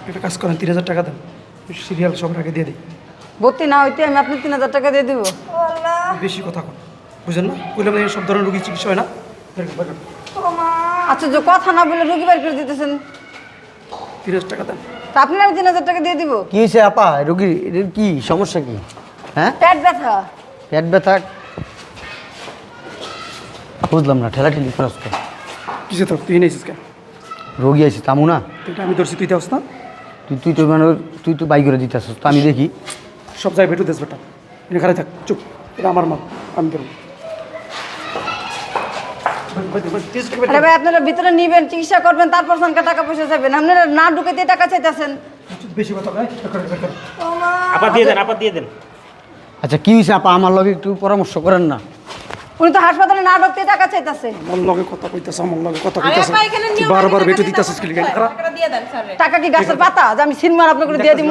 একটা কাজ করেন 3000 টাকা দেন, সিরিয়াল সবার আগে দিয়ে দিই। ভর্তি না হইতে আমি আপনি 3000 টাকা দিয়ে দিব। বেশি কথা কন, বুঝেন না? বললাম না সব ধরনের রোগী চিকিৎসা হয় না। বের কর, বের কর। আচ্ছা যে কথা না বলে রুগী বের করে দিতেছেন, 3000 টাকা দেন। তা আপনি আমি 3000 টাকা দিয়ে দিব। কি হয়েছে আপা? রোগীর এর কি সমস্যা কি? হ্যাঁ, পেট ব্যথা। পেট ব্যথা? বুঝলাম না, ঠেলাঠেলি খরচ কর। কিসে তো তুই নেছিস কেন? রোগী আছে তামু না, এটা আমি ধরছি, তুই দেওস না? তুই তো মানে তুই তো বাই করে দিতেছ, তো আমি দেখি। সব জায়গায় বেটু দেশ বেটা, এনে খালি থাক, চুপ। এটা আমার মাল, আমি করবো। আরে ভাই আপনারা ভিতরে নিবেন, চিকিৎসা করবেন, তারপর সনকা টাকা পয়সা চাইবেন। আপনারা না ঢুকেতে টাকা চাইতেছেন। বেশি কথা নয়, বের কর, বের কর। আপা দিয়ে দেন, আপা দিয়ে দেন। আচ্ছা কি হয়েছে আপা, আমার লগে একটু পরামর্শ করেন না? উনি তো হাসপাতালে না ঢুকতে টাকা চাইতেছে। আমার লগে কথা কইতাছ, আমার লগে কথা আরে কইতাছ। আপা এখানে তুই নিয়ম বারবার আছে, বেটু টাকা দিতাছিস কি লিগা? টাকাটা দিয়ে দেন স্যার। টাকা কি গাছের পাতা যে আমি সিনেমার আপনাকে দিয়ে দিব?